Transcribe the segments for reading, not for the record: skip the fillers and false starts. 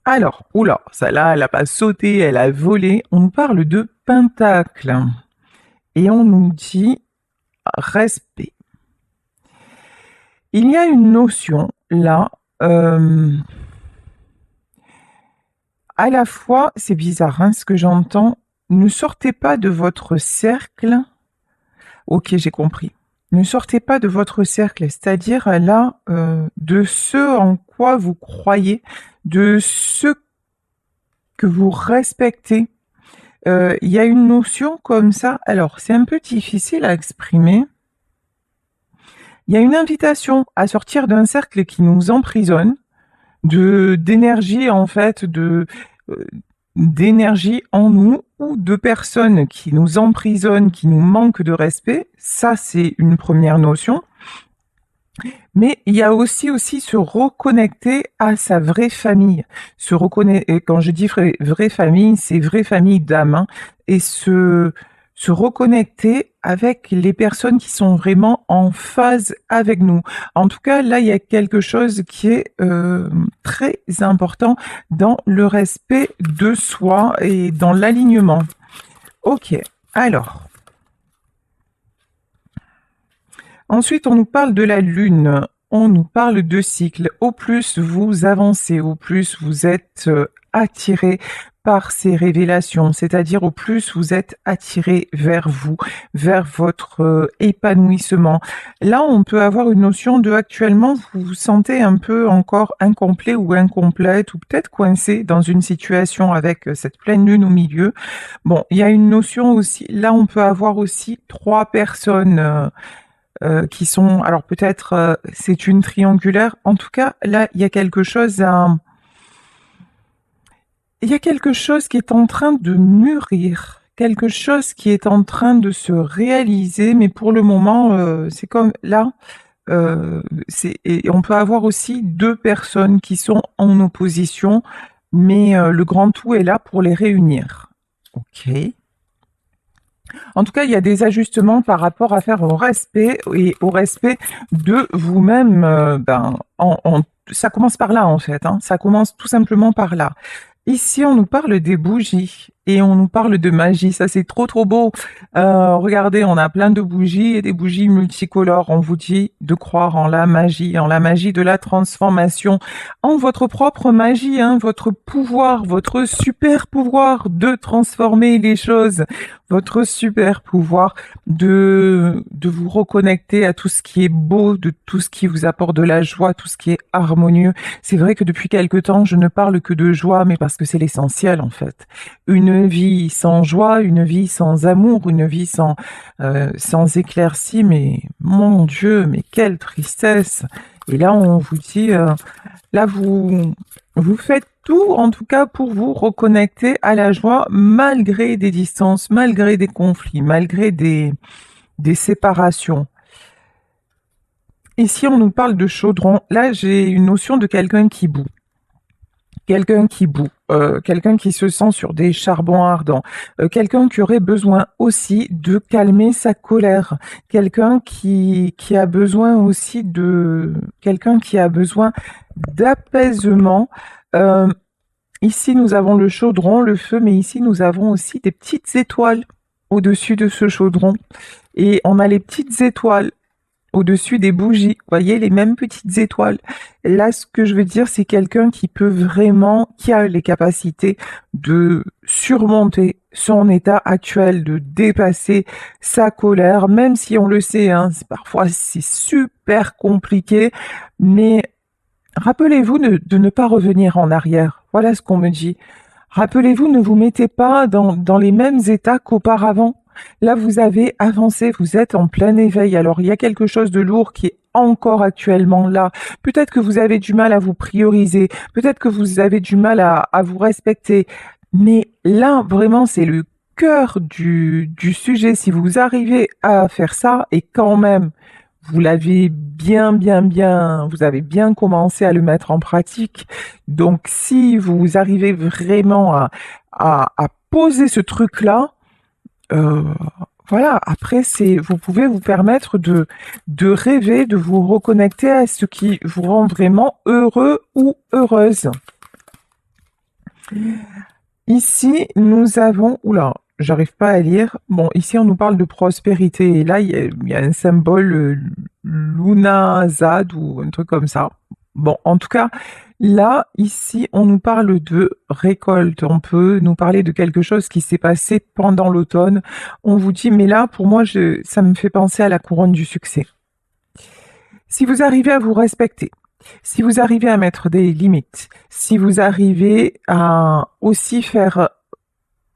Alors, oula, celle-là, elle n'a pas sauté, elle a volé. On nous parle de pentacle. Et on nous dit respect. Il y a une notion là, à la fois, c'est bizarre hein, ce que j'entends, ne sortez pas de votre cercle. Ok, j'ai compris. Ne sortez pas de votre cercle, c'est-à-dire là, de ce en quoi vous croyez, de ce que vous respectez. Il y a une notion comme ça, alors c'est un peu difficile à exprimer. Il y a une invitation à sortir d'un cercle qui nous emprisonne, d'énergie en fait, d'énergie en nous ou de personnes qui nous emprisonnent, qui nous manquent de respect. Ça, c'est une première notion. Mais il y a aussi se reconnecter à sa vraie famille. Et quand je dis vraie famille, c'est vraie famille d'âme. Hein, et se reconnecter avec les personnes qui sont vraiment en phase avec nous. En tout cas, là, il y a quelque chose qui est très important dans le respect de soi et dans l'alignement. Ok, alors. Ensuite, on nous parle de la Lune, on nous parle de cycle. Au plus vous avancez, au plus vous êtes attiré par ces révélations, c'est-à-dire au plus vous êtes attiré vers vous, vers votre épanouissement. Là, on peut avoir une notion de actuellement, vous vous sentez un peu encore incomplet ou incomplète, ou peut-être coincé dans une situation avec cette pleine lune au milieu. Bon, il y a une notion aussi, là on peut avoir aussi 3 personnes qui sont, alors peut-être c'est une triangulaire, en tout cas là il y a quelque chose il y a quelque chose qui est en train de mûrir, quelque chose qui est en train de se réaliser, mais pour le moment c'est comme là, et on peut avoir aussi 2 personnes qui sont en opposition, mais le grand tout est là pour les réunir. Ok. En tout cas, il y a des ajustements par rapport à faire au respect et au respect de vous-même. Ça commence par là en fait. Hein. Ça commence tout simplement par là. Ici, on nous parle des bougies et on nous parle de magie. Ça, c'est trop, trop beau. Regardez, on a plein de bougies et des bougies multicolores. On vous dit de croire en la magie de la transformation, en votre propre magie, hein, votre pouvoir, votre super pouvoir de transformer les choses, votre super pouvoir de vous reconnecter à tout ce qui est beau, de tout ce qui vous apporte de la joie, tout ce qui est harmonieux. C'est vrai que depuis quelque temps, je ne parle que de joie, mais parce que c'est l'essentiel en fait. Une vie sans joie, une vie sans amour, une vie sans éclaircie, mais mon Dieu, mais quelle tristesse. Et là, on vous dit, là, vous faites tout, en tout cas, pour vous reconnecter à la joie, malgré des distances, malgré des conflits, malgré des séparations. Ici, on nous parle de chaudron. Là, j'ai une notion de quelqu'un qui bout. Quelqu'un qui bout, quelqu'un qui se sent sur des charbons ardents, quelqu'un qui aurait besoin aussi de calmer sa colère, quelqu'un qui a besoin aussi quelqu'un qui a besoin d'apaisement. Ici, nous avons le chaudron, le feu, mais ici, nous avons aussi des petites étoiles au-dessus de ce chaudron. Et on a les petites étoiles au-dessus des bougies. Vous voyez, les mêmes petites étoiles. Là, ce que je veux dire, c'est quelqu'un qui peut vraiment, qui a les capacités de surmonter son état actuel, de dépasser sa colère, même si on le sait, hein, parfois c'est super compliqué, mais rappelez-vous de ne pas revenir en arrière. Voilà ce qu'on me dit. Rappelez-vous, ne vous mettez pas dans les mêmes états qu'auparavant. Là, vous avez avancé, vous êtes en plein éveil. Alors, il y a quelque chose de lourd qui est encore actuellement là. Peut-être que vous avez du mal à vous prioriser. Peut-être que vous avez du mal à vous respecter. Mais là, vraiment, c'est le cœur du sujet. Si vous arrivez à faire ça, et quand même, vous l'avez vous avez bien commencé à le mettre en pratique. Donc, si vous arrivez vraiment à poser ce truc-là, voilà, après, vous pouvez vous permettre de rêver, de vous reconnecter à ce qui vous rend vraiment heureux ou heureuse. Ici, nous avons... Oula, j'arrive pas à lire. Bon, ici, on nous parle de prospérité. Et là, il y a un symbole Lunazad ou un truc comme ça. Bon, en tout cas, là, ici, on nous parle de récolte. On peut nous parler de quelque chose qui s'est passé pendant l'automne. On vous dit, mais là, pour moi, ça me fait penser à la couronne du succès. Si vous arrivez à vous respecter, si vous arrivez à mettre des limites, si vous arrivez à aussi faire,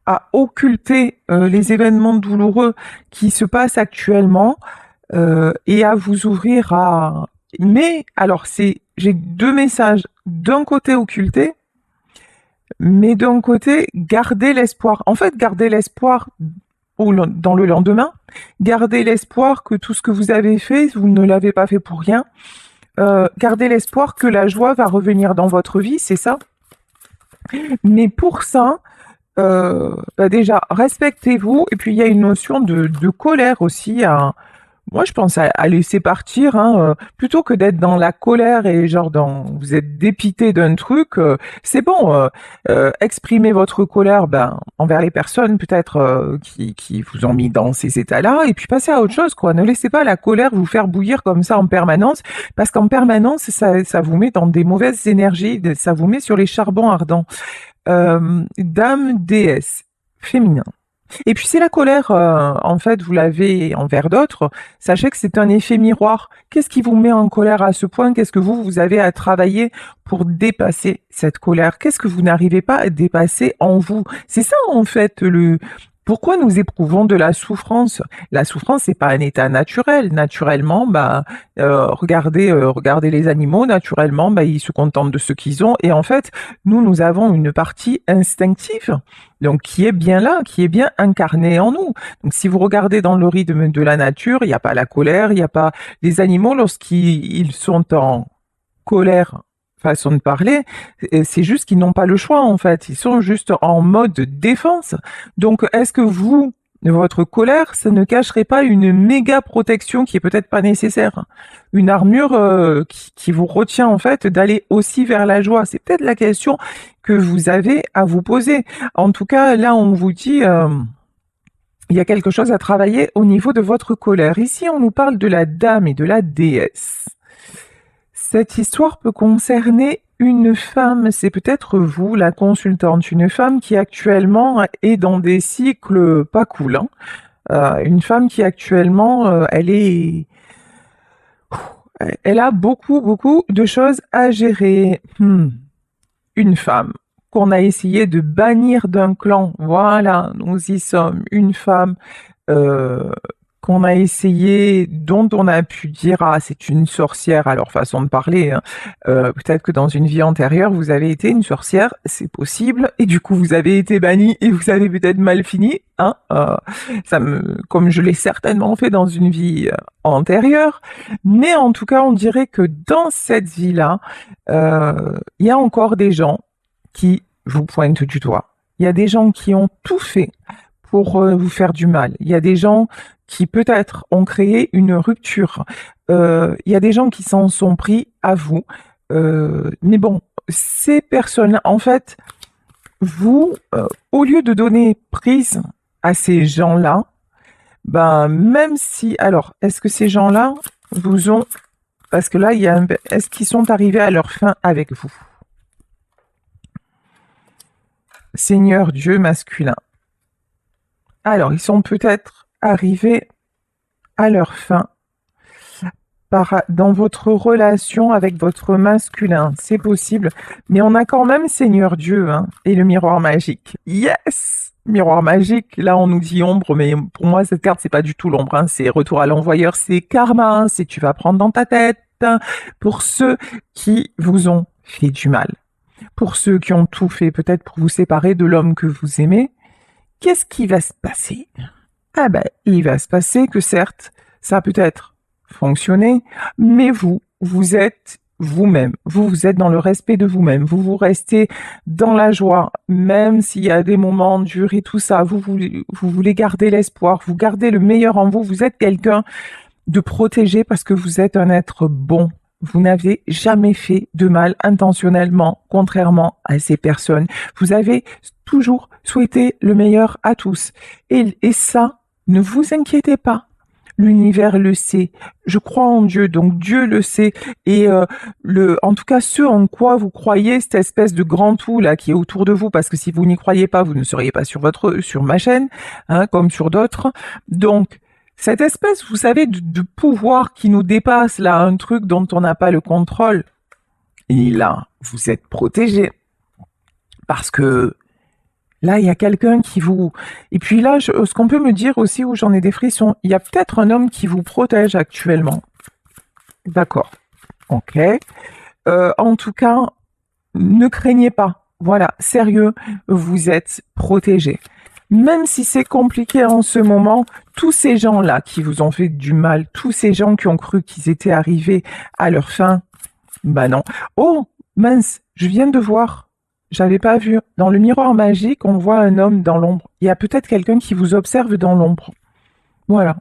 à occulter les événements douloureux qui se passent actuellement et à vous ouvrir à... Mais alors, j'ai deux messages. D'un côté, occulter, mais d'un côté, garder l'espoir. En fait, garder l'espoir dans le lendemain, garder l'espoir que tout ce que vous avez fait, vous ne l'avez pas fait pour rien. Gardez l'espoir que la joie va revenir dans votre vie, c'est ça. Mais pour ça, déjà, respectez-vous. Et puis, il y a une notion de colère aussi. Moi, je pense à laisser partir, hein, plutôt que d'être dans la colère et genre vous êtes dépité d'un truc. C'est bon, exprimez votre colère envers les personnes peut-être qui vous ont mis dans ces états-là, et puis passez à autre chose, quoi. Ne laissez pas la colère vous faire bouillir comme ça en permanence, parce qu'en permanence, ça vous met dans des mauvaises énergies, ça vous met sur les charbons ardents. Dame déesse féminin. Et puis si la colère, en fait, vous l'avez envers d'autres, sachez que c'est un effet miroir. Qu'est-ce qui vous met en colère à ce point? Qu'est-ce que vous avez à travailler pour dépasser cette colère? Qu'est-ce que vous n'arrivez pas à dépasser en vous? C'est ça, en fait, Pourquoi nous éprouvons de la souffrance? La souffrance, c'est pas un état naturel. Naturellement, regardez les animaux. Naturellement, ils se contentent de ce qu'ils ont. Et en fait, nous avons une partie instinctive, donc qui est bien là, qui est bien incarnée en nous. Donc, si vous regardez dans le rythme de la nature, il n'y a pas la colère, il n'y a pas les animaux lorsqu'ils sont en colère, façon de parler, c'est juste qu'ils n'ont pas le choix, en fait. Ils sont juste en mode défense. Donc, est-ce que votre colère, ça ne cacherait pas une méga protection qui est peut-être pas nécessaire? Une armure qui vous retient, en fait, d'aller aussi vers la joie? C'est peut-être la question que vous avez à vous poser. En tout cas, là, on vous dit... il y a quelque chose à travailler au niveau de votre colère. Ici, on nous parle de la dame et de la déesse. Cette histoire peut concerner une femme, c'est peut-être vous, la consultante, une femme qui actuellement est dans des cycles pas cool, hein. Une femme qui actuellement, elle a beaucoup, beaucoup de choses à gérer. Une femme qu'on a essayé de bannir d'un clan, voilà, nous y sommes, une femme qu'on a essayé, dont on a pu dire ah c'est une sorcière à leur façon de parler, hein. Peut-être que dans une vie antérieure vous avez été une sorcière, c'est possible, et du coup vous avez été banni et vous avez peut-être mal fini, hein. Comme je l'ai certainement fait dans une vie antérieure, mais en tout cas on dirait que dans cette vie-là, il y a encore des gens qui vous pointent du doigt. Il y a des gens qui ont tout fait pour vous faire du mal. Il y a des gens qui peut-être ont créé une rupture. Il y a des gens qui s'en sont pris à vous. Mais bon, ces personnes, en fait, vous, au lieu de donner prise à ces gens-là, même si... Alors, est-ce que ces gens-là vous ont... Parce que là, est-ce qu'ils sont arrivés à leur fin avec vous? Seigneur Dieu masculin. Alors, ils sont peut-être arrivés à leur fin dans votre relation avec votre masculin. C'est possible. Mais on a quand même Seigneur Dieu, hein, et le miroir magique. Yes! Miroir magique. Là, on nous dit ombre, mais pour moi, cette carte, c'est pas du tout l'ombre, hein. C'est retour à l'envoyeur, c'est karma, c'est tu vas prendre dans ta tête, hein, pour ceux qui vous ont fait du mal. Pour ceux qui ont tout fait, peut-être pour vous séparer de l'homme que vous aimez. Qu'est-ce qui va se passer? Il va se passer que certes, ça a peut-être fonctionné, mais vous êtes vous-même. Vous êtes dans le respect de vous-même. Vous restez dans la joie, même s'il y a des moments durs et tout ça. Vous voulez garder l'espoir, vous gardez le meilleur en vous. Vous êtes quelqu'un de protégé parce que vous êtes un être bon. vous n'avez jamais fait de mal intentionnellement, contrairement à ces personnes. Vous avez toujours souhaité le meilleur à tous. Et ça, ne vous inquiétez pas. L'univers le sait. Je crois en Dieu, donc Dieu le sait. Et en tout cas, ce en quoi vous croyez, cette espèce de grand tout là qui est autour de vous, parce que si vous n'y croyez pas, vous ne seriez pas sur ma chaîne, hein, comme sur d'autres. Donc, cette espèce, vous savez, de pouvoir qui nous dépasse là, un truc dont on n'a pas le contrôle. Et là, vous êtes protégé parce que là, il y a quelqu'un qui vous... Et puis là, ce qu'on peut me dire aussi, où j'en ai des frissons, il y a peut-être un homme qui vous protège actuellement. D'accord. Ok. En tout cas, ne craignez pas. Voilà, sérieux, vous êtes protégé. Même si c'est compliqué en ce moment, tous ces gens-là qui vous ont fait du mal, tous ces gens qui ont cru qu'ils étaient arrivés à leur fin, bah non. Oh, mince, je viens de voir. J'avais pas vu. Dans le miroir magique, on voit un homme dans l'ombre. Il y a peut-être quelqu'un qui vous observe dans l'ombre. Voilà.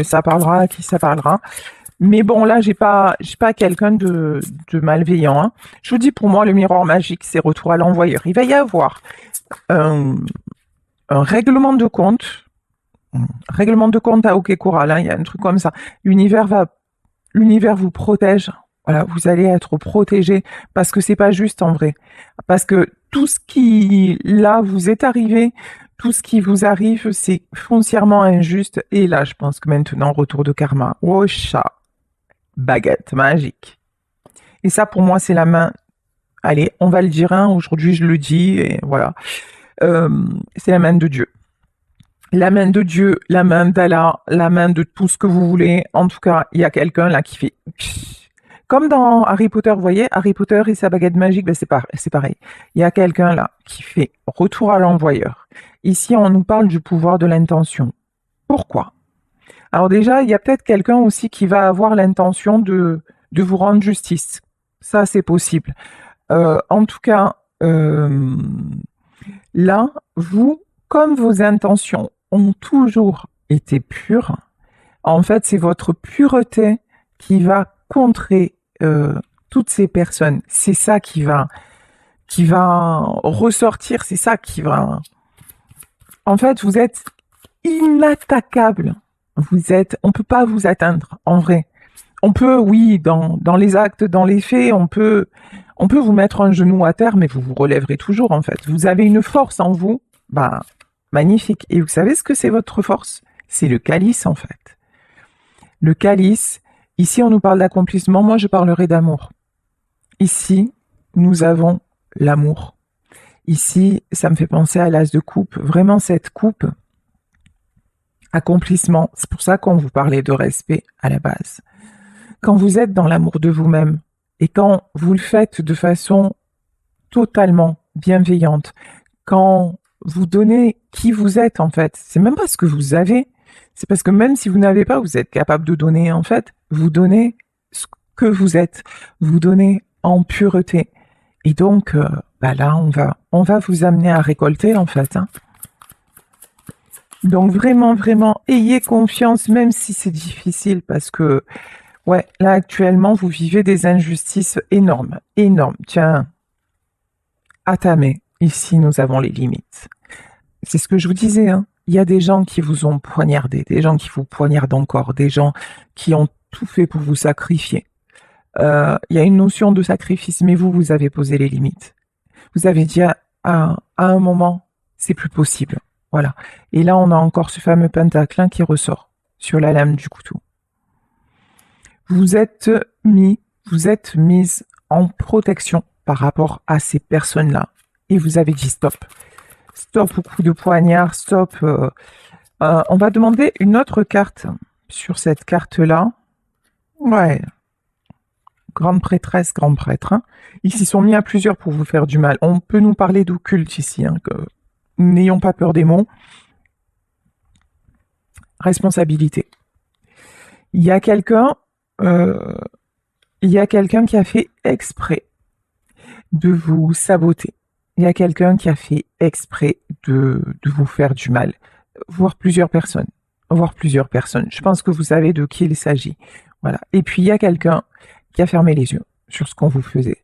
Ça parlera à qui ça parlera. Mais bon, là, j'ai pas quelqu'un de malveillant, hein. Je vous dis, pour moi, le miroir magique, c'est retour à l'envoyeur. Il va y avoir un règlement de compte. Règlement de compte à OK Coral, hein. Il y a un truc comme ça. L'univers vous protège. Voilà, vous allez être protégé parce que c'est pas juste en vrai. Parce que tout ce qui, là, vous est arrivé, tout ce qui vous arrive, c'est foncièrement injuste. Et là, je pense que maintenant, retour de karma. Oh, chat. Baguette magique. Et ça, pour moi, c'est la main. Allez, on va le dire, hein. Aujourd'hui, je le dis, et voilà. C'est la main de Dieu. La main de Dieu, la main d'Allah, la main de tout ce que vous voulez. En tout cas, il y a quelqu'un là qui fait... Comme dans Harry Potter, vous voyez, Harry Potter et sa baguette magique, ben c'est pareil. Il y a quelqu'un là qui fait retour à l'envoyeur. Ici, on nous parle du pouvoir de l'intention. Pourquoi? Alors déjà, il y a peut-être quelqu'un aussi qui va avoir l'intention de vous rendre justice. Ça, c'est possible. En tout cas, là, vous, comme vos intentions ont toujours été pures, en fait, c'est votre pureté qui va contrer toutes ces personnes. C'est ça qui va ressortir, c'est ça qui va... En fait, vous êtes inattaquable. On peut pas vous atteindre, en vrai. On peut, oui, dans les actes, dans les faits, on peut vous mettre un genou à terre, mais vous vous relèverez toujours, en fait. Vous avez une force en vous, bah, magnifique. Et vous savez ce que c'est votre force? C'est le calice, en fait. Le calice, ici, on nous parle d'accomplissement, moi, je parlerai d'amour. Ici, nous avons l'amour. Ici, ça me fait penser à l'as de coupe. Vraiment, cette coupe, accomplissement, c'est pour ça qu'on vous parlait de respect à la base. Quand vous êtes dans l'amour de vous-même et quand vous le faites de façon totalement bienveillante, quand vous donnez qui vous êtes en fait, c'est même pas ce que vous avez, c'est parce que même si vous n'avez pas, vous êtes capable de donner en fait, vous donnez ce que vous êtes, vous donnez en pureté. Et donc, bah là, on va vous amener à récolter en fait, hein. Donc vraiment, vraiment, ayez confiance, même si c'est difficile, parce que, ouais, là actuellement, vous vivez des injustices énormes, énormes. Tiens, Atame, ici nous avons les limites. C'est ce que je vous disais, hein. Il y a des gens qui vous ont poignardé, des gens qui vous poignardent encore, des gens qui ont tout fait pour vous sacrifier. Il y a une notion de sacrifice, mais vous avez posé les limites. Vous avez dit à un moment, c'est plus possible. Voilà. Et là, on a encore ce fameux pentacle qui ressort sur la lame du couteau. Vous êtes mise en protection par rapport à ces personnes-là. Et vous avez dit stop. Stop au coup de poignard, stop. On va demander une autre carte sur cette carte-là. Ouais. Grande prêtresse, grand prêtre. Hein. Ils s'y sont mis à plusieurs pour vous faire du mal. On peut nous parler d'occulte ici, hein, que n'ayons pas peur des mots. Responsabilité. Il y a quelqu'un qui a fait exprès de vous saboter. Il y a quelqu'un qui a fait exprès de vous faire du mal. Voire plusieurs personnes. Je pense que vous savez de qui il s'agit. Voilà. Et puis il y a quelqu'un qui a fermé les yeux sur ce qu'on vous faisait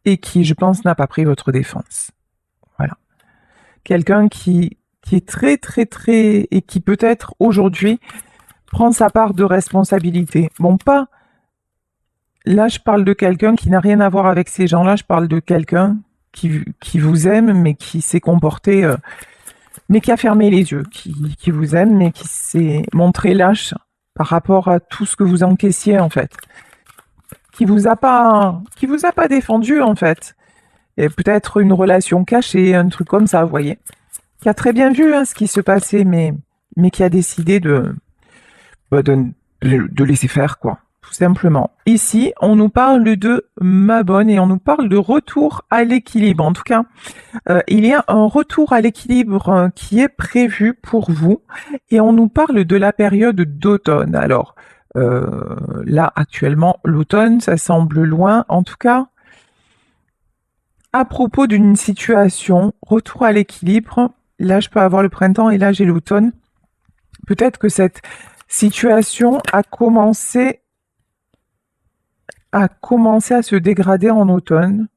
et qui, je pense, n'a pas pris votre défense. Voilà. Quelqu'un qui est très, très, très... et qui peut-être aujourd'hui prend sa part de responsabilité. Bon, pas... Là, je parle de quelqu'un qui n'a rien à voir avec ces gens-là. Je parle de quelqu'un qui vous aime, mais qui s'est comporté... mais qui a fermé les yeux, qui vous aime, mais qui s'est montré lâche par rapport à tout ce que vous encaissiez, en fait. Qui vous a pas défendu, en fait. Et peut-être une relation cachée, un truc comme ça, vous voyez. Qui a très bien vu ce qui se passait, mais qui a décidé de laisser faire, quoi. Tout simplement. Ici, on nous parle de ma bonne et on nous parle de retour à l'équilibre. En tout cas, il y a un retour à l'équilibre qui est prévu pour vous et on nous parle de la période d'automne. Alors, là, actuellement, l'automne, ça semble loin. En tout cas, à propos d'une situation, retour à l'équilibre, là, je peux avoir le printemps et là, j'ai l'automne. Peut-être que cette situation a commencé à se dégrader en automne.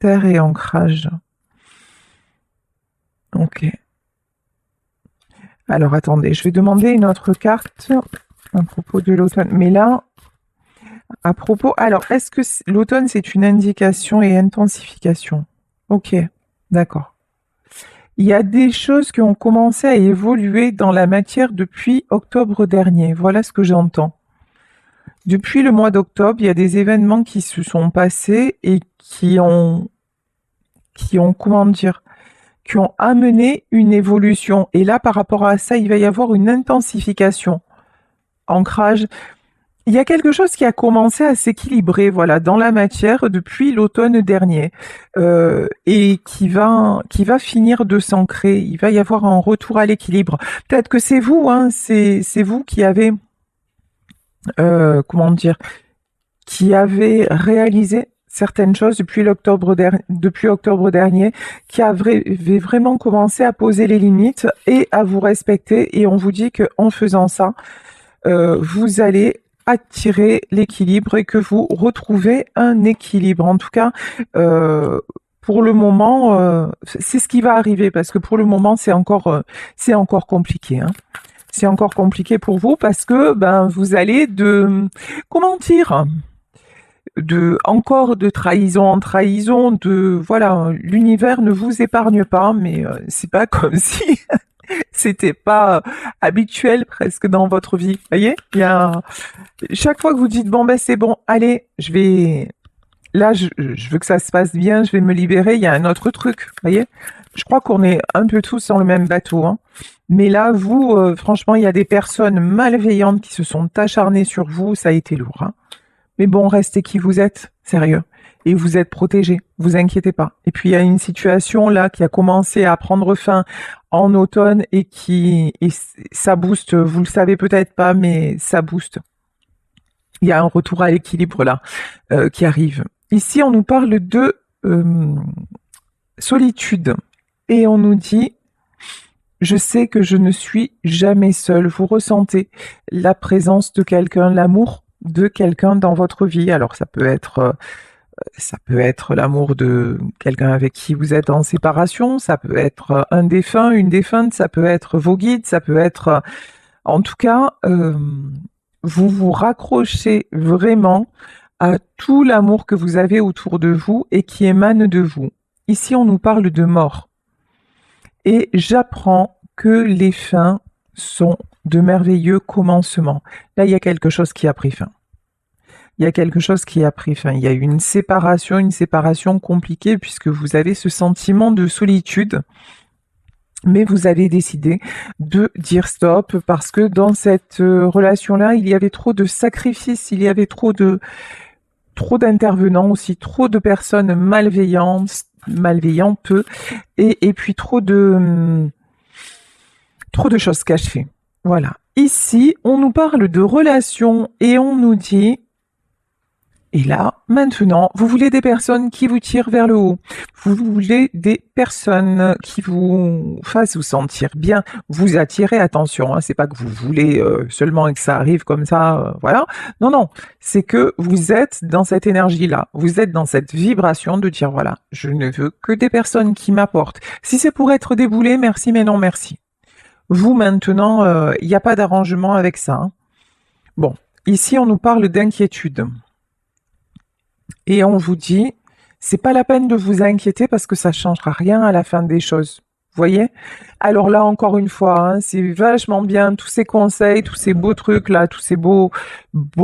Terre et ancrage. Ok. Alors attendez, je vais demander une autre carte à propos de l'automne. Mais là, à propos... Alors, est-ce que l'automne, c'est une indication et intensification? Ok, d'accord. Il y a des choses qui ont commencé à évoluer dans la matière depuis octobre dernier. Voilà ce que j'entends. Depuis le mois d'octobre, il y a des événements qui se sont passés et qui ont comment dire, qui ont amené une évolution. Et là, par rapport à ça, il va y avoir une intensification. Ancrage. Il y a quelque chose qui a commencé à s'équilibrer, voilà, dans la matière depuis l'automne dernier, et qui va finir de s'ancrer. Il va y avoir un retour à l'équilibre. Peut-être que c'est vous, c'est vous qui avez comment dire, qui avait réalisé certaines choses depuis octobre dernier, qui avait vraiment commencé à poser les limites et à vous respecter. Et on vous dit qu'en faisant ça, vous allez attirer l'équilibre et que vous retrouvez un équilibre. En tout cas, pour le moment, c'est ce qui va arriver parce que pour le moment, c'est encore compliqué. C'est encore compliqué pour vous parce que vous allez comment dire, encore de trahison en trahison, voilà, l'univers ne vous épargne pas, mais c'est pas comme si c'était pas habituel presque dans votre vie. Vous voyez, il y a chaque fois que vous dites bon c'est bon, allez, je veux que ça se passe bien, je vais me libérer, il y a un autre truc, vous voyez. Je crois qu'on est un peu tous dans le même bateau, Mais là, vous, franchement, il y a des personnes malveillantes qui se sont acharnées sur vous, ça a été lourd, Mais bon, restez qui vous êtes, sérieux. Et vous êtes protégés, vous inquiétez pas. Et puis, il y a une situation là qui a commencé à prendre fin en automne et ça booste, vous le savez peut-être pas, mais ça booste. Il y a un retour à l'équilibre là qui arrive. Ici, on nous parle de solitude. Et on nous dit, je sais que je ne suis jamais seule. Vous ressentez la présence de quelqu'un, l'amour de quelqu'un dans votre vie. Alors ça peut être l'amour de quelqu'un avec qui vous êtes en séparation, ça peut être un défunt, une défunte, ça peut être vos guides, ça peut être... En tout cas, vous vous raccrochez vraiment à tout l'amour que vous avez autour de vous et qui émane de vous. Ici, on nous parle de mort. Et j'apprends que les fins sont de merveilleux commencements. Là, il y a quelque chose qui a pris fin. Il y a quelque chose qui a pris fin. Il y a eu une séparation compliquée puisque vous avez ce sentiment de solitude. Mais vous avez décidé de dire stop parce que dans cette relation-là, il y avait trop de sacrifices, il y avait trop d'intervenants aussi, trop de personnes malveillantes, et puis trop de choses cachées. Voilà. Ici, on nous parle de relations et on nous dit Et là, maintenant, vous voulez des personnes qui vous tirent vers le haut. Vous voulez des personnes qui vous fassent vous sentir bien, vous attirer. Attention, hein, c'est pas que vous voulez seulement que ça arrive comme ça, voilà. Non, non, c'est que vous êtes dans cette énergie-là. Vous êtes dans cette vibration de dire voilà, je ne veux que des personnes qui m'apportent. Si c'est pour être déboulé, merci, mais non, merci. Vous maintenant, il n'y a pas d'arrangement avec ça. Hein. Bon, ici on nous parle d'inquiétude. Et on vous dit, c'est pas la peine de vous inquiéter parce que ça changera rien à la fin des choses. Vous voyez? Alors là, encore une fois, hein, c'est vachement bien, tous ces conseils, tous ces beaux trucs là, tous ces beaux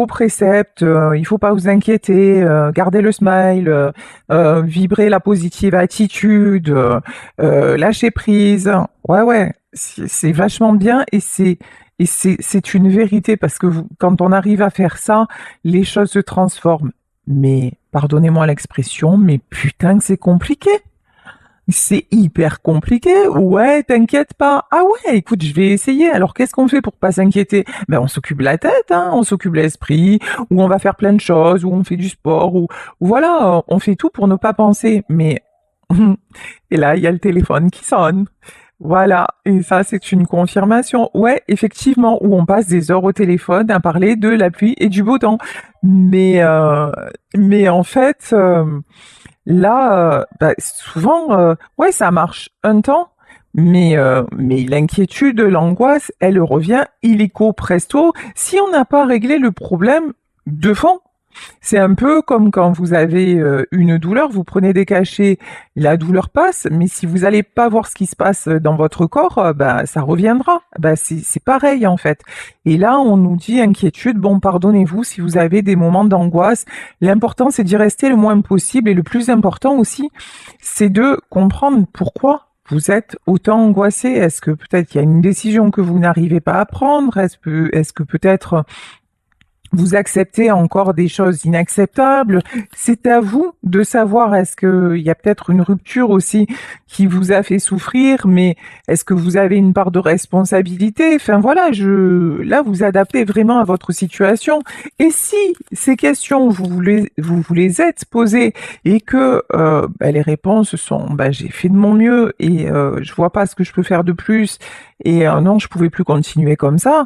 préceptes, il faut pas vous inquiéter, gardez le smile, vibrez la positive attitude, lâchez prise. Ouais, ouais, c'est vachement bien et c'est une vérité parce que quand on arrive à faire ça, les choses se transforment. Mais, pardonnez-moi l'expression, mais putain que c'est compliqué. C'est hyper compliqué. Ouais, t'inquiète pas. Ah ouais, écoute, je vais essayer. Alors, qu'est-ce qu'on fait pour pas s'inquiéter? Ben, on s'occupe la tête, hein, on s'occupe l'esprit, ou on va faire plein de choses, ou on fait du sport, ou voilà, on fait tout pour ne pas penser. Mais, et là, il y a le téléphone qui sonne. Voilà, et ça c'est une confirmation. Ouais, effectivement, où on passe des heures au téléphone à parler de la pluie et du beau temps. Mais, mais en fait, là, bah, souvent, ouais, ça marche un temps, mais l'inquiétude, l'angoisse, elle revient illico presto si on n'a pas réglé le problème de fond. C'est un peu comme quand vous avez une douleur, vous prenez des cachets, la douleur passe, mais si vous n'allez pas voir ce qui se passe dans votre corps, bah, ça reviendra. Bah, c'est pareil en fait. Et là, on nous dit inquiétude, bon, pardonnez-vous si vous avez des moments d'angoisse. L'important, c'est d'y rester le moins possible et le plus important aussi, c'est de comprendre pourquoi vous êtes autant angoissé. Est-ce que peut-être il y a une décision que vous n'arrivez pas à prendre? Est-ce que peut-être vous acceptez encore des choses inacceptables. C'est à vous de savoir est-ce qu'il y a peut-être une rupture aussi qui vous a fait souffrir, mais est-ce que vous avez une part de responsabilité? Enfin voilà, là vous adaptez vraiment à votre situation. Et si ces questions vous les êtes posées et que bah, les réponses sont bah, j'ai fait de mon mieux et je vois pas ce que je peux faire de plus et non je pouvais plus continuer comme ça.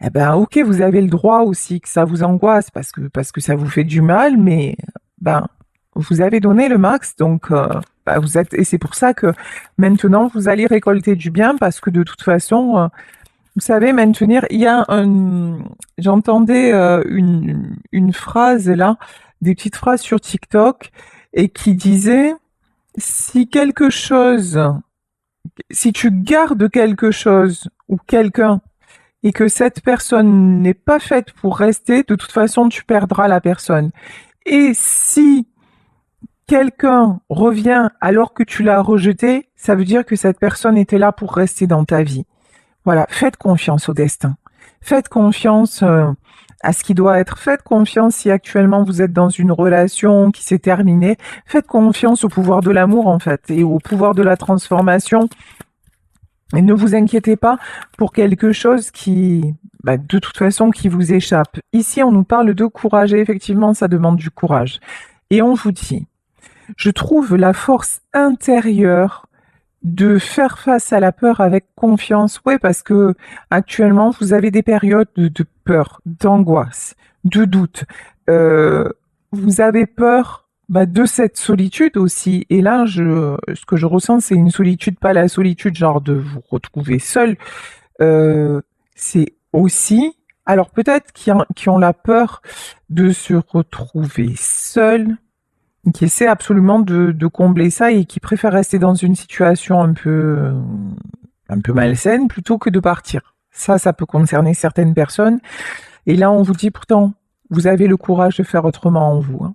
Eh ben, ok, vous avez le droit aussi que ça vous angoisse parce que ça vous fait du mal, mais ben vous avez donné le max, donc ben, vous êtes et c'est pour ça que maintenant vous allez récolter du bien parce que de toute façon, vous savez maintenir. Il y a j'entendais une phrase là, des petites phrases sur TikTok et qui disait si quelque chose, si tu gardes quelque chose ou quelqu'un et que cette personne n'est pas faite pour rester, de toute façon, tu perdras la personne. Et si quelqu'un revient alors que tu l'as rejeté, ça veut dire que cette personne était là pour rester dans ta vie. Voilà, faites confiance au destin. Faites confiance à ce qui doit être. Faites confiance si actuellement vous êtes dans une relation qui s'est terminée. Faites confiance au pouvoir de l'amour en fait et au pouvoir de la transformation. Et ne vous inquiétez pas pour quelque chose qui, bah, de toute façon, qui vous échappe. Ici, on nous parle de courage et effectivement, ça demande du courage. Et on vous dit, je trouve la force intérieure de faire face à la peur avec confiance. Ouais, parce que actuellement, vous avez des périodes de peur, d'angoisse, de doute. Vous avez peur bah, de cette solitude aussi. Et là, ce que je ressens, c'est une solitude, pas la solitude genre de vous retrouver seul. C'est aussi, alors peut-être qui ont la peur de se retrouver seul, qui essaient absolument de combler ça et qui préfèrent rester dans une situation un peu malsaine plutôt que de partir. Ça peut concerner certaines personnes. Et là, on vous dit pourtant, vous avez le courage de faire autrement en vous. Hein.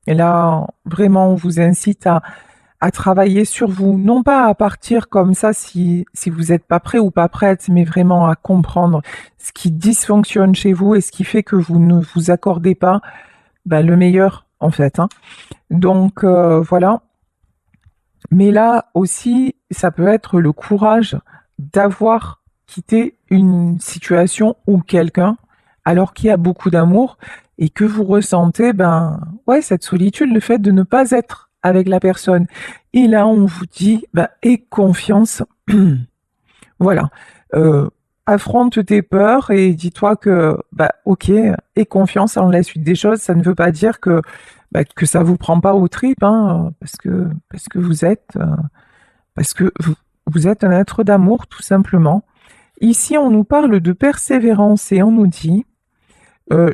Et là, vraiment, on vous incite à travailler sur vous, non pas à partir comme ça si vous n'êtes pas prêt ou pas prête, mais vraiment à comprendre ce qui dysfonctionne chez vous et ce qui fait que vous ne vous accordez pas ben, le meilleur, en fait. Hein. Donc, voilà. Mais là aussi, ça peut être le courage d'avoir quitté une situation ou quelqu'un alors qu'il y a beaucoup d'amour et que vous ressentez, ouais, cette solitude, le fait de ne pas être avec la personne. Et là, on vous dit, aie confiance. Voilà. Euh, Affronte tes peurs et dis-toi que, ok, aie confiance en la suite des choses. Ça ne veut pas dire que ça vous prend pas aux tripes, hein, parce que vous êtes un être d'amour, tout simplement. Ici, on nous parle de persévérance et on nous dit,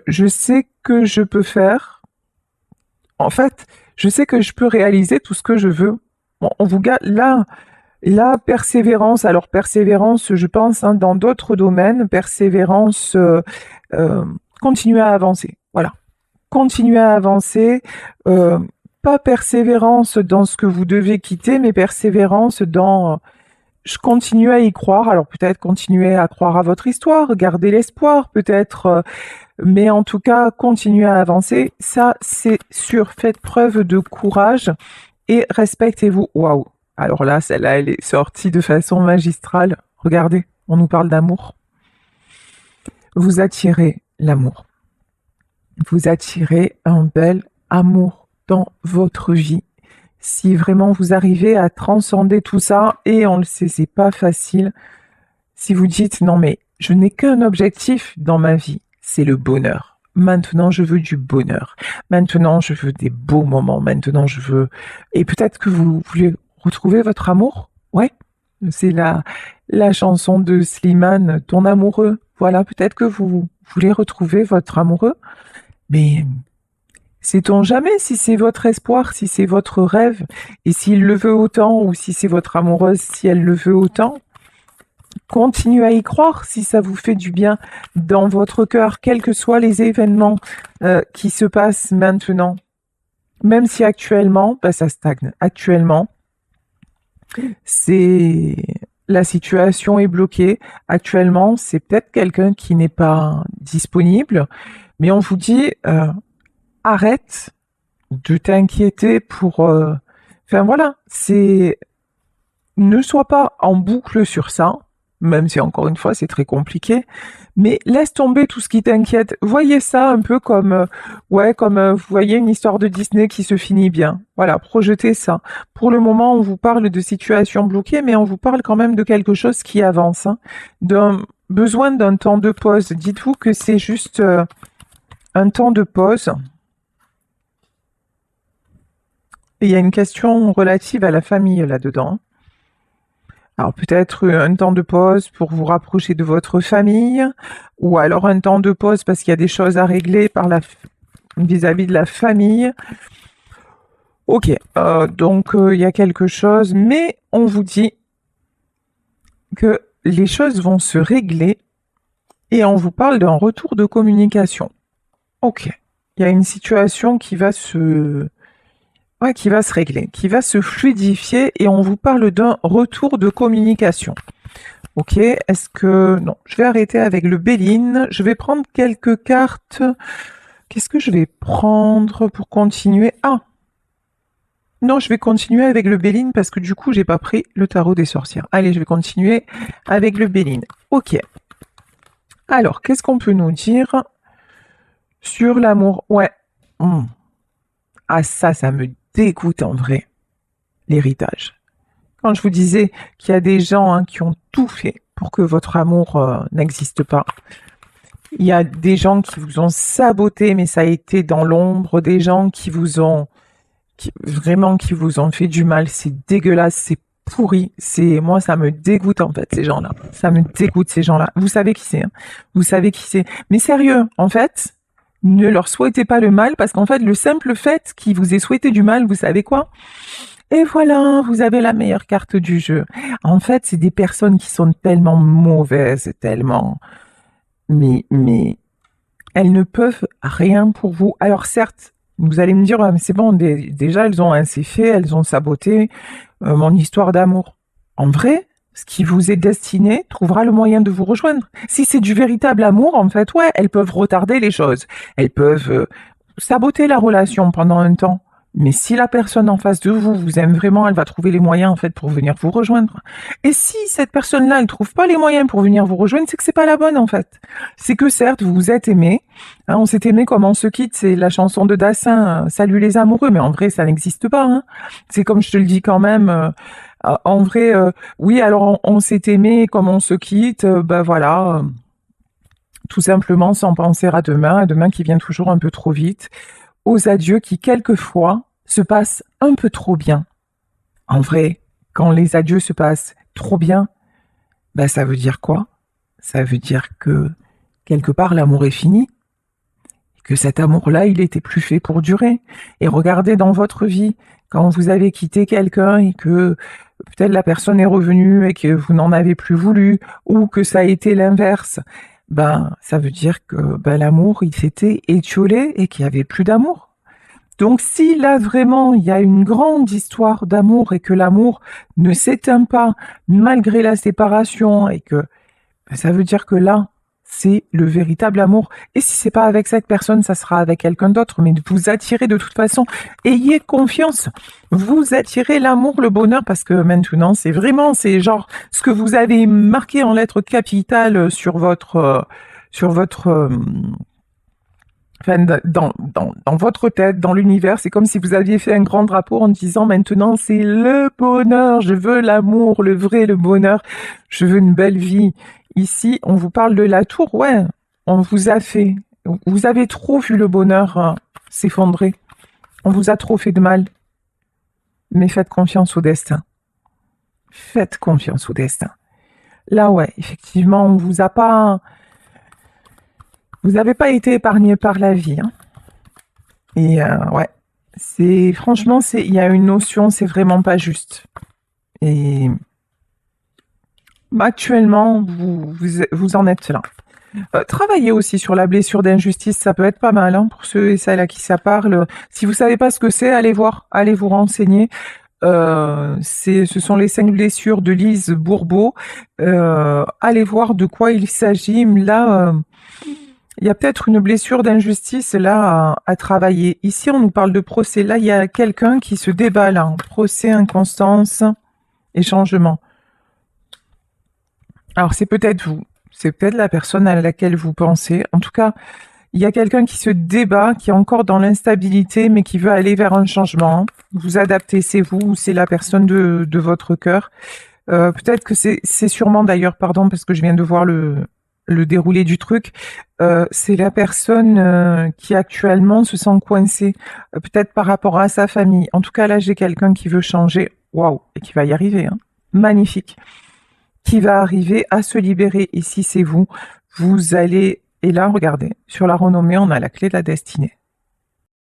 je sais que je peux faire. En fait, je sais que je peux réaliser tout ce que je veux. Bon, on vous garde là. La persévérance, alors persévérance, je pense, hein, dans d'autres domaines, persévérance, euh, continuer à avancer. Voilà, continuer à avancer. euh, Pas persévérance dans ce que vous devez quitter, mais persévérance dans je continue à y croire. Alors peut-être continuer à croire à votre histoire, garder l'espoir, peut-être, mais en tout cas continuer à avancer. Ça, c'est sûr. Faites preuve de courage et respectez-vous. Waouh. Alors là, celle-là, elle est sortie de façon magistrale. Regardez, on nous parle d'amour. Vous attirez l'amour. Vous attirez un bel amour dans votre vie. Si vraiment vous arrivez à transcender tout ça, et on le sait, c'est pas facile. Si vous dites non mais je n'ai qu'un objectif dans ma vie, c'est le bonheur. Maintenant, je veux du bonheur. Maintenant, je veux des beaux moments. Maintenant, je veux... Et peut-être que vous voulez retrouver votre amour. Ouais, c'est la chanson de Slimane, Ton amoureux. Voilà, peut-être que vous voulez retrouver votre amoureux. Mais sait-on jamais si c'est votre espoir, si c'est votre rêve, et s'il le veut autant, ou si c'est votre amoureuse, si elle le veut autant. Continuez à y croire si ça vous fait du bien dans votre cœur, quels que soient les événements qui se passent maintenant. Même si actuellement, ça stagne. Actuellement, c'est la situation est bloquée. Actuellement, c'est peut-être quelqu'un qui n'est pas disponible, mais on vous dit arrête de t'inquiéter pour. Enfin voilà, c'est ne sois pas en boucle sur ça. Même si encore une fois c'est très compliqué, mais laisse tomber tout ce qui t'inquiète. Voyez ça un peu comme, vous voyez une histoire de Disney qui se finit bien. Voilà, projetez ça. Pour le moment, on vous parle de situations bloquées, mais on vous parle quand même de quelque chose qui avance, hein, d'un besoin d'un temps de pause. Dites-vous que c'est juste un temps de pause. Et il y a une question relative à la famille là-dedans. Alors peut-être un temps de pause pour vous rapprocher de votre famille, ou alors un temps de pause parce qu'il y a des choses à régler vis-à-vis de la famille. Ok, donc il y a quelque chose, mais on vous dit que les choses vont se régler et on vous parle d'un retour de communication. Ok, il y a une situation qui va se régler, qui va se fluidifier et on vous parle d'un retour de communication. Ok, est-ce que... Non, je vais arrêter avec le Béline. Je vais prendre quelques cartes. Qu'est-ce que je vais prendre pour continuer? Ah! Non, je vais continuer avec le Béline parce que du coup, j'ai pas pris le tarot des sorcières. Allez, je vais continuer avec le Béline. Ok. Alors, qu'est-ce qu'on peut nous dire sur l'amour? Ouais. Ah, ça me dégoûte en vrai, l'héritage. Quand je vous disais qu'il y a des gens qui ont tout fait pour que votre amour n'existe pas, il y a des gens qui vous ont saboté, mais ça a été dans l'ombre, des gens qui vous ont fait du mal, c'est dégueulasse, c'est pourri, moi ça me dégoûte en fait ces gens-là. Ça me dégoûte ces gens-là. Vous savez qui c'est, hein. Vous savez qui c'est. Mais sérieux, en fait, ne leur souhaitez pas le mal parce qu'en fait, le simple fait qu'ils vous aient souhaité du mal, vous savez quoi? Et voilà, vous avez la meilleure carte du jeu. En fait, c'est des personnes qui sont tellement mauvaises, tellement... Mais elles ne peuvent rien pour vous. Alors certes, vous allez me dire, mais c'est bon, déjà, elles ont ainsi fait, elles ont saboté mon histoire d'amour. En vrai, ce qui vous est destiné trouvera le moyen de vous rejoindre. Si c'est du véritable amour, en fait, ouais, elles peuvent retarder les choses. Elles peuvent saboter la relation pendant un temps. Mais si la personne en face de vous vous aime vraiment, elle va trouver les moyens en fait pour venir vous rejoindre. Et si cette personne-là, elle trouve pas les moyens pour venir vous rejoindre, c'est que c'est pas la bonne en fait. C'est que certes, vous vous êtes aimés. Hein, on s'est aimé comme on se quitte, c'est la chanson de Dassin, Salut les amoureux, mais en vrai, ça n'existe pas. Hein. C'est comme je te le dis quand même. En vrai, oui, alors on s'est aimé comme on se quitte, ben voilà, tout simplement sans penser à demain qui vient toujours un peu trop vite, aux adieux qui quelquefois se passent un peu trop bien. En vrai, quand les adieux se passent trop bien, ben ça veut dire quoi? Ça veut dire que quelque part l'amour est fini, que cet amour-là, il était plus fait pour durer. Et regardez dans votre vie, quand vous avez quitté quelqu'un et que peut-être la personne est revenue et que vous n'en avez plus voulu, ou que ça a été l'inverse, ben ça veut dire que ben, l'amour, il s'était étiolé et qu'il n'y avait plus d'amour. Donc si là vraiment il y a une grande histoire d'amour et que l'amour ne s'éteint pas malgré la séparation et que ben, ça veut dire que là c'est le véritable amour. Et si c'est pas avec cette personne, ça sera avec quelqu'un d'autre. Mais vous attirez de toute façon. Ayez confiance. Vous attirez l'amour, le bonheur, parce que maintenant c'est vraiment c'est genre ce que vous avez marqué en lettres capitales sur votre enfin, dans votre tête, dans l'univers, c'est comme si vous aviez fait un grand drapeau en disant maintenant c'est le bonheur, je veux l'amour, le vrai, le bonheur, je veux une belle vie. Ici, on vous parle de la tour, ouais, on vous a fait, vous avez trop vu le bonheur s'effondrer, on vous a trop fait de mal, mais faites confiance au destin. Faites confiance au destin. Là, ouais, effectivement, on vous a pas, vous n'avez pas été épargné par la vie, hein. Et ouais, c'est franchement, il y a une notion, c'est vraiment pas juste. Et actuellement, vous en êtes là. Travaillez aussi sur la blessure d'injustice, ça peut être pas mal hein, pour ceux et celles à qui ça parle. Si vous savez pas ce que c'est, allez voir, allez vous renseigner. Ce sont les 5 blessures de Lise Bourbeau. Allez voir de quoi il s'agit. Là, il y a peut-être une blessure d'injustice là à travailler. Ici, on nous parle de procès. Là, il y a quelqu'un qui se débat là. Procès, inconstance et changement. Alors, c'est peut-être vous. C'est peut-être la personne à laquelle vous pensez. En tout cas, il y a quelqu'un qui se débat, qui est encore dans l'instabilité, mais qui veut aller vers un changement. Vous adaptez, c'est vous ou c'est la personne de votre cœur. Peut-être que c'est sûrement d'ailleurs, pardon, parce que je viens de voir le déroulé du truc, c'est la personne qui actuellement se sent coincée, peut-être par rapport à sa famille. En tout cas, là, j'ai quelqu'un qui veut changer, waouh, et qui va y arriver, hein. Magnifique, qui va arriver à se libérer. Et si c'est vous, vous allez, et là, regardez, sur la renommée, on a la clé de la destinée.